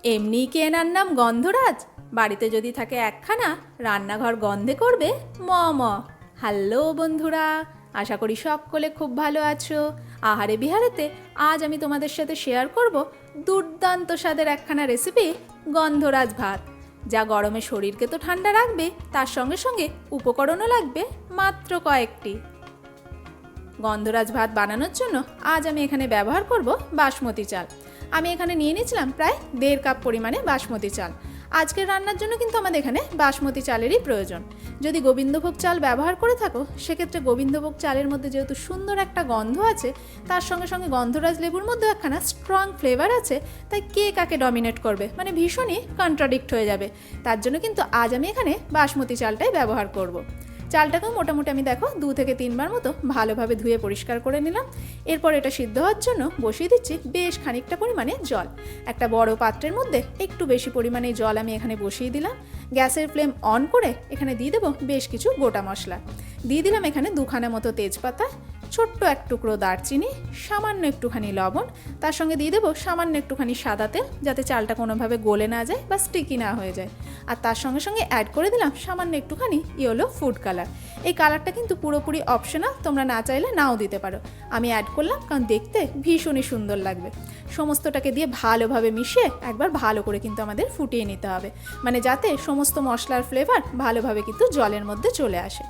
এমনিই কি এনার নাম গন্ধরাজ? বাড়িতে যদি থাকে একখানা, রান্নাঘর গন্ধে করবে ম ম। হ্যালো বন্ধুরা, আশা করি সকলে খুব ভালো আছো। আহারে বিহারেতে আজ আমি তোমাদের সাথে শেয়ার করব দুর্দান্ত স্বাদের একখানা রেসিপি, গন্ধরাজ ভাত, যা গরমে শরীরকে তো ঠান্ডা রাখবে, তার সঙ্গে সঙ্গে উপকরণও লাগবে মাত্র কয়েকটি। গন্ধরাজ ভাত বানানোর জন্য আজ আমি এখানে ব্যবহার করব বাসমতি চাল। আমি এখানে নিয়ে নিয়েছিলাম প্রায় 1.5 কাপ পরিমাণে বাসমতি চাল। আজকের রান্নার জন্য কিন্তু আমাদের এখানে বাসমতি চালেরই প্রয়োজন। যদি গোবিন্দভোগ চাল ব্যবহার করে থাকো, সেক্ষেত্রে গোবিন্দভোগ চালের মধ্যে যেহেতু সুন্দর একটা গন্ধ আছে, তার সঙ্গে সঙ্গে গন্ধরাজ লেবুর মধ্যে একখানা স্ট্রং ফ্লেভার আছে, তাই কে কাকে ডমিনেট করবে, মানে ভীষণই কন্ট্রাডিক্ট হয়ে যাবে। তার জন্য কিন্তু আজ আমি এখানে বাসমতি চালটাই ব্যবহার করব। চালটাকেও মোটামুটি আমি দেখো 2 থেকে 3 বার মতো ভালোভাবে ধুয়ে পরিষ্কার করে নিলাম। এরপর এটা সিদ্ধ হওয়ার জন্য বসিয়ে দিচ্ছি বেশ খানিকটা পরিমাণে জল। একটা বড় পাত্রের মধ্যে একটু বেশি পরিমাণে জল আমি এখানে বসিয়ে দিলাম। গ্যাসের ফ্লেম অন করে এখানে দিয়ে দেবো বেশ কিছু গোটা মশলা। দিয়ে দিলাম এখানে 2খানা মতো তেজপাতা, ছোট্ট এক টুকরো দারচিনি, সামান্য একটুখানি লবণ, তার সঙ্গে দিয়ে দেবো সামান্য একটুখানি সাদা তেল, যাতে চালটা কোনোভাবে গলে না যায় বা স্টিকি না হয়ে যায়। আর তার সঙ্গে সঙ্গে অ্যাড করে দিলাম সামান্য একটুখানি ইয়েলো ফুড কালার। এই কালারটা কিন্তু পুরোপুরি অপশনাল, তোমরা না চাইলে নাও দিতে পারো। আমি অ্যাড করলাম কারণ দেখতে ভীষণই সুন্দর লাগবে। সমস্তটাকে দিয়ে ভালোভাবে মিশিয়ে একবার ভালো করে কিন্তু আমাদের ফুটিয়ে নিতে হবে, মানে যাতে সমস্ত মশলার ফ্লেভার ভালোভাবে কিন্তু জলের মধ্যে চলে আসে।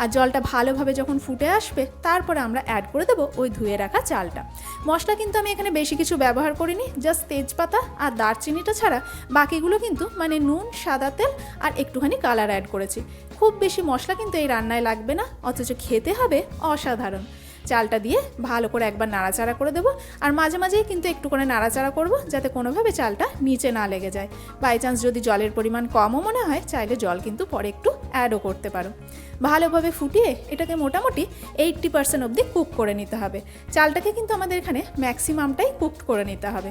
আর জলটা ভালোভাবে যখন ফুটে আসবে, তারপরে আমরা অ্যাড করে দেবো ওই ধুয়ে রাখা চালটা। মশলা কিন্তু আমি এখানে বেশি কিছু ব্যবহার করিনি, জাস্ট তেজপাতা আর দারচিনিটা ছাড়া বাকিগুলো কিন্তু মানে নুন, সাদা তেল আর একটুখানি কালার অ্যাড করেছি। খুব বেশি মশলা কিন্তু এই রান্নায় লাগবে না, অথচ খেতে হবে অসাধারণ। চালটা দিয়ে ভালো করে একবার নাড়াচাড়া করে দেবো, আর মাঝে মাঝেই কিন্তু একটু করে নাড়াচাড়া করব, যাতে কোনোভাবে চালটা নিচে না লেগে যায়। বাই চান্স যদি জলের পরিমাণ কমও মনে হয়, চাইলে জল কিন্তু পরে একটু অ্যাডও করতে পারো। ভালোভাবে ফুটিয়ে এটাকে মোটামুটি 80% অবধি কুক করে নিতে হবে। চালটাকে কিন্তু আমাদের এখানে ম্যাক্সিমামটাই কুকড করে নিতে হবে।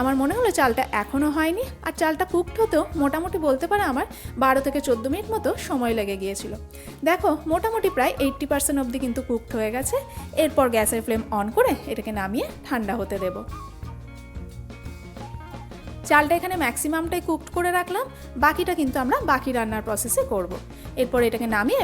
আমার মনে হলো চালটা এখনও হয়নি, আর চালটা কুকড হতেও মোটামুটি বলতে পারে আমার 12 থেকে 14 মিনিট মতো সময় লেগে গিয়েছিল। দেখো মোটামুটি প্রায় 80% অবধি কিন্তু কুকড হয়ে গেছে। এরপর গ্যাসের ফ্লেম অন করে এটাকে নামিয়ে ঠান্ডা হতে দেব। চালটা এখানে ম্যাক্সিমামটাই কুকড করে রাখলাম, বাকিটা কিন্তু আমরা বাকি রান্নার প্রসেসে করব। এরপর এটাকে নামিয়ে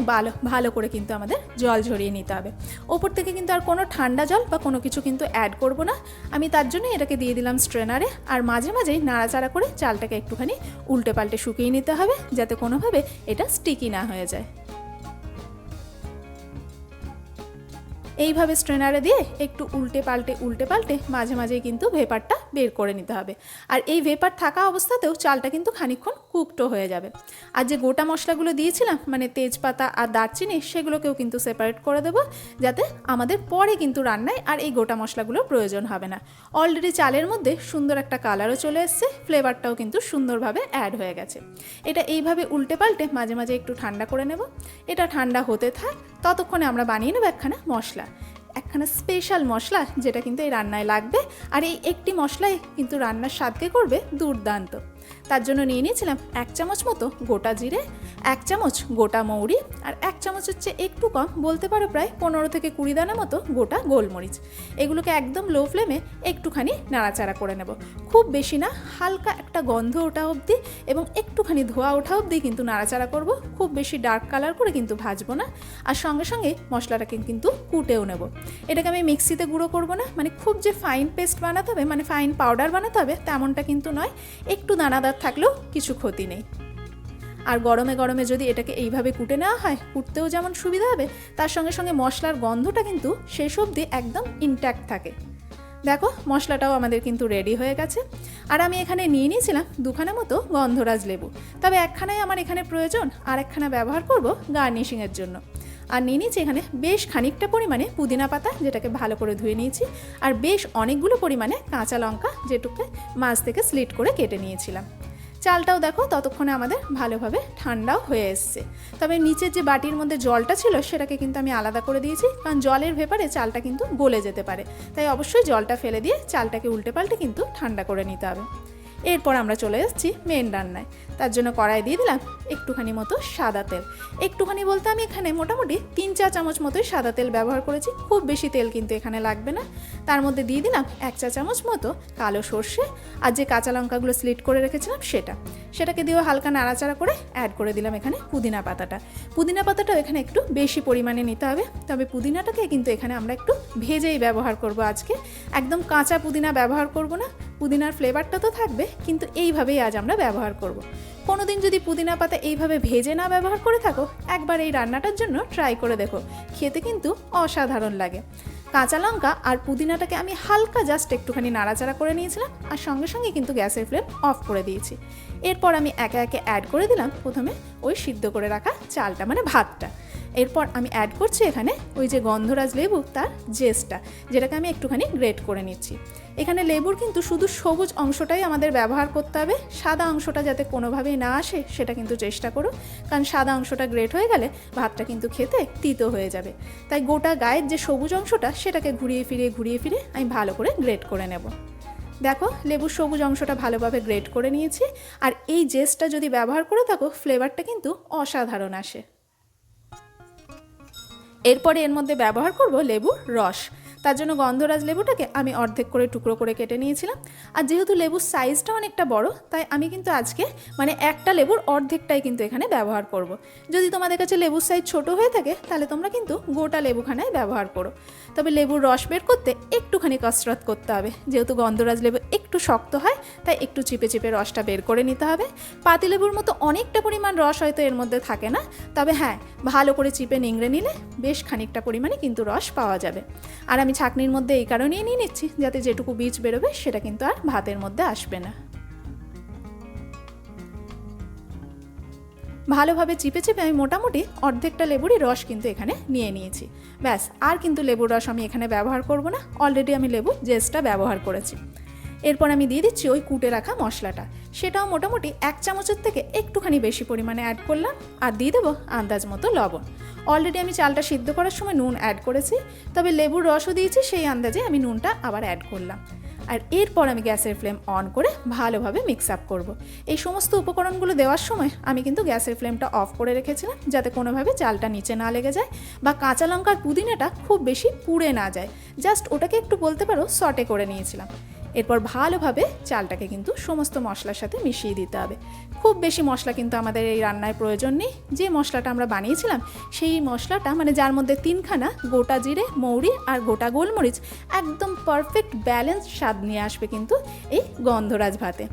ভালো করে কিন্তু আমাদের জল ঝরিয়ে নিতে হবে। ওপর থেকে কিন্তু আর কোনো ঠান্ডা জল বা কোনো কিছু কিন্তু অ্যাড করব না। আমি তার জন্য এটাকে দিয়ে দিলাম স্ট্রেনারে, আর মাঝে মাঝেই নাড়াচাড়া করে চালটাকে একটুখানি উল্টে পাল্টে শুকিয়ে নিতে হবে, যাতে কোনোভাবে এটা স্টিকি না হয়ে যায়। এইভাবে স্ট্রেনারে দিয়ে একটু উল্টে পাল্টে মাঝে মাঝেই কিন্তু ভেপারটা বের করে নিতে হবে। আর এই ভেপার থাকা অবস্থাতেও চালটা কিন্তু খানিকক্ষণ কুকডও হয়ে যাবে। আর যে গোটা মশলাগুলো দিয়েছিলাম, মানে তেজপাতা আর দারচিনি, সেগুলোকেও কিন্তু সেপারেট করে দেবো, যাতে আমাদের পরে কিন্তু রান্নায় আর এই গোটা মশলাগুলোর প্রয়োজন হবে না। অলরেডি চালের মধ্যে সুন্দর একটা কালারও চলে এসছে, ফ্লেভারটাও কিন্তু সুন্দরভাবে অ্যাড হয়ে গেছে। এটা এইভাবে উল্টে পাল্টে মাঝে মাঝে একটু ঠান্ডা করে নেব। এটা ঠান্ডা হতে থাক, ততক্ষণে আমরা বানিয়ে নেব একখানা স্পেশাল মশলা, যেটা কিন্তু এই রান্নায় লাগবে। আর এই একটি মশলাই কিন্তু রান্নার স্বাদকে করবে দুর্দান্ত। তার জন্য নিয়ে নিয়েছিলাম 1 চামচ মতো গোটা জিরে, 1 চামচ গোটা মৌরি, আর 1 চামচ হচ্ছে একটু কম, বলতে পারো প্রায় 15 থেকে 20 দানা মতো গোটা গোলমরিচ। এগুলোকে একদম লো ফ্লেমে একটুখানি নাড়াচাড়া করে নেব। খুব বেশি না, হালকা একটা গন্ধ ওঠা অবধি এবং একটুখানি ধোয়া ওঠা অবধি কিন্তু নাড়াচাড়া করব। খুব বেশি ডার্ক কালার করে কিন্তু ভাজবো না। আর সঙ্গে সঙ্গে মশলাটাকে কিন্তু কুটেও নেব। এটাকে আমি মিক্সিতে গুঁড়ো করব না, মানে খুব যে ফাইন পেস্ট বানাতে হবে, মানে ফাইন পাউডার বানাতে হবে তেমনটা কিন্তু নয়। একটু দানাদার থাকলেও কিছু ক্ষতি নেই। আর গরমে গরমে যদি এটাকে এইভাবে কুটে নেওয়া হয়, কুটতেও যেমন সুবিধা হবে, তার সঙ্গে সঙ্গে মশলার গন্ধটা কিন্তু শেষ অবধি একদম ইনট্যাক্ট থাকে। দেখো মশলাটাও আমাদের কিন্তু রেডি হয়ে গেছে। আর আমি এখানে নিয়ে নিয়েছিলাম 2খানা মতো গন্ধরাজ লেবু, তবে একখানাই আমার এখানে প্রয়োজন, আর একখানা ব্যবহার করব গার্নিশিংয়ের জন্য। আর নিয়ে নিয়েছি এখানে বেশ খানিকটা পরিমাণে পুদিনা পাতা, যেটাকে ভালো করে ধুয়ে নিয়েছি, আর বেশ অনেকগুলো পরিমাণে কাঁচা লঙ্কা, যেটুকু মাছ থেকে স্লিট করে কেটে নিয়েছিলাম। চালটাও দেখো ততক্ষণে আমাদের ভালোভাবে ঠান্ডাও হয়ে এসছে। তবে নিচের যে বাটির মধ্যে জলটা ছিল, সেটাকে কিন্তু আমি আলাদা করে দিয়েছি, কারণ জলের ভেপারে চালটা কিন্তু গলে যেতে পারে। তাই অবশ্যই জলটা ফেলে দিয়ে চালটাকে উল্টে পাল্টে কিন্তু ঠান্ডা করে নিতে হবে। এরপর আমরা চলে এসেছি মেন রান্নায়। তার জন্য কড়াই দিয়ে দিলাম একটুখানি মতো সাদা তেল। একটুখানি বলতে আমি এখানে মোটামুটি 3-4 চামচ মতোই সাদা তেল ব্যবহার করেছি, খুব বেশি তেল কিন্তু এখানে লাগবে না। তার মধ্যে দিয়ে দিলাম 1 চা চামচ মতো কালো সর্ষে, আর যে কাঁচা লঙ্কাগুলো স্লিট করে রেখেছিলাম সেটাকে দিয়েও হালকা নাড়াচাড়া করে অ্যাড করে দিলাম এখানে পুদিনা পাতাটা। পুদিনা পাতাটাও এখানে একটু বেশি পরিমাণে নিতে হবে, তবে পুদিনাটাকে কিন্তু এখানে আমরা একটু ভেজেই ব্যবহার করব আজকে, একদম কাঁচা পুদিনা ব্যবহার করব না। পুদিনার ফ্লেভারটা তো থাকবে, কিন্তু এইভাবেই আজ আমরা ব্যবহার করব। কোনোদিন যদি পুদিনা পাতা এইভাবে ভেজে না ব্যবহার করে থাকো, একবার এই রান্নাটার জন্য ট্রাই করে দেখো, খেতে কিন্তু অসাধারণ লাগে। কাঁচা লঙ্কা আর পুদিনাটাকে আমি হালকা জাস্ট একটুখানি নাড়াচাড়া করে নিয়েছিলাম, আর সঙ্গে সঙ্গে কিন্তু গ্যাসের ফ্লেম অফ করে দিয়েছি। এরপর আমি একে একে অ্যাড করে দিলাম প্রথমে ওই সিদ্ধ করে রাখা চালটা, মানে ভাতটা। এরপর আমি অ্যাড করছি এখানে ওই যে গন্ধরাজ লেবু, তার জেসটা, যেটাকে আমি একটুখানি গ্রেট করে নিচ্ছি। এখানে লেবুর কিন্তু শুধু সবুজ অংশটাই আমাদের ব্যবহার করতে হবে, সাদা অংশটা যাতে কোনোভাবেই না আসে সেটা কিন্তু চেষ্টা করো, কারণ সাদা অংশটা গ্রেট হয়ে গেলে ভাতটা কিন্তু খেতে তিতো হয়ে যাবে। তাই গোটা গায়ের যে সবুজ অংশটা সেটাকে ঘুরিয়ে ফিরিয়ে আমি ভালো করে গ্রেট করে নেব। দেখো, লেবুর সবুজ অংশটা ভালোভাবে গ্রেট করে নিয়েছি, আর এই জেসটা যদি ব্যবহার করে থাকো ফ্লেভারটা কিন্তু অসাধারণ আসে। এরপরে এর মধ্যে ব্যবহার করব লেবুর রস। তার জন্য গন্ধরাজ লেবুটাকে আমি অর্ধেক করে টুকরো করে কেটে নিয়েছিলাম, আর যেহেতু লেবুর সাইজটা অনেকটা বড়, তাই আমি কিন্তু আজকে মানে একটা লেবুর অর্ধেকটাই কিন্তু এখানে ব্যবহার করব। যদি তোমাদের কাছে লেবুর সাইজ ছোট হয়ে থাকে তাহলে তোমরা কিন্তু গোটা লেবুখানায় ব্যবহার করো। তবে লেবুর রস বের করতে একটুখানি কসরত করতে হবে, যেহেতু গন্ধরাজ লেবু একটু শক্ত হয়, তাই একটু চিপে চিপে রসটা বের করে নিতে হবে। পাতিলেবুর মতো অনেকটা পরিমাণ রস হয়তো এর মধ্যে থাকে না, তবে হ্যাঁ, ভালো করে চিপে নিংড়ে নিলে বেশ খানিকটা পরিমাণে কিন্তু রস পাওয়া যাবে। আর আমি ছাঁকনির মধ্যে এই কারণেই নিয়ে নিচ্ছি, যাতে যেটুকু বীজ বেরোবে সেটা কিন্তু আর ভাতের মধ্যে আসবে না। ভালোভাবে চিপে আমি মোটামুটি অর্ধেকটা লেবুরই রস কিন্তু এখানে নিয়ে নিয়েছি। ব্যাস, আর কিন্তু লেবুর রস আমি এখানে ব্যবহার করব না, অলরেডি আমি লেবুর জেসটা ব্যবহার করেছি। এরপর আমি দিয়ে দিচ্ছি ওই কুটে রাখা মশলাটা, সেটাও মোটামুটি 1 চামচের থেকে একটুখানি বেশি পরিমাণে অ্যাড করলাম, আর দিয়ে দেবো আন্দাজ মতো লবণ। অলরেডি আমি চালটা সিদ্ধ করার সময় নুন অ্যাড করেছি, তবে লেবুর রসও দিয়েছি, সেই আন্দাজে আমি নুনটা আবার অ্যাড করলাম। আর এরপর আমি গ্যাসের ফ্লেম অন করে ভালোভাবে মিক্স আপ করব। এই সমস্ত উপকরণগুলো দেওয়ার সময় আমি কিন্তু গ্যাসের ফ্লেমটা অফ করে রেখেছিলাম, যাতে কোনোভাবে চালটা নিচে না লেগে যায় বা কাঁচা লঙ্কার পুদিনাটা খুব বেশি পুড়ে না যায়। জাস্ট ওটাকে একটু বলতে পারো সটে করে নিয়েছিলাম। এরপর ভালোভাবে চালটাকে কিন্তু সমস্ত মশলার সাথে মিশিয়ে দিতে হবে। খুব বেশি মশলা কিন্তু আমাদের এই রান্নায় প্রয়োজন নেই। যে মশলাটা আমরা বানিয়েছিলাম সেই মশলাটা, মানে যার মধ্যে 3খানা গোটা জিরে, মৌরি আর গোটা গোলমরিচ, একদম পারফেক্ট ব্যালেন্স স্বাদ নিয়ে আসবে কিন্তু এই গন্ধরাজ ভাতে।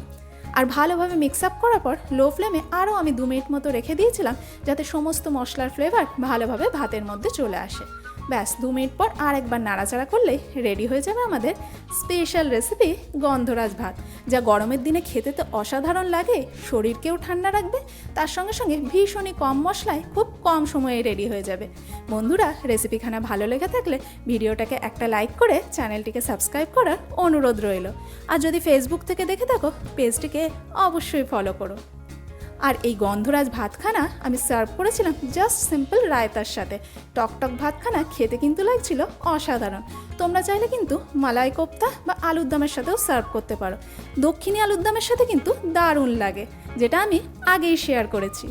আর ভালোভাবে মিক্স আপ করার পর লো ফ্লেমে আরও আমি 2 মিনিট মতো রেখে দিয়েছিলাম, যাতে সমস্ত মশলার ফ্লেভার ভালোভাবে ভাতের মধ্যে চলে আসে। ব্যাস 2 মিনিট পর আর একবার নাড়াচাড়া করলেই রেডি হয়ে যাবে আমাদের স্পেশাল রেসিপি গন্ধরাজ ভাত, যা গরমের দিনে খেতে তো অসাধারণ লাগে, শরীরকেও ঠান্ডা রাখবে, তার সঙ্গে সঙ্গে ভীষণই কম মশলায় খুব কম সময়ে রেডি হয়ে যাবে। বন্ধুরা, রেসিপিখানা ভালো লেগে থাকলে ভিডিওটাকে একটা লাইক করে চ্যানেলটিকে সাবস্ক্রাইব করার অনুরোধ রইল। আর যদি ফেসবুক থেকে দেখে থাকো, পেজটিকে অবশ্যই ফলো করো। আর এই গন্ধরাজ ভাতখানা আমি সার্ভ করেছিলাম জাস্ট সিম্পল রায়তার সাথে। টকটক ভাতখানা খেতে কিন্তু লাগছিল অসাধারণ। তোমরা চাইলে কিন্তু মালাই কোপ্তা বা আলুর দমের সাথেও সার্ভ করতে পারো। দক্ষিণী আলুর দমের সাথে কিন্তু দারুণ লাগে, যেটা আমি আগেই শেয়ার করেছি।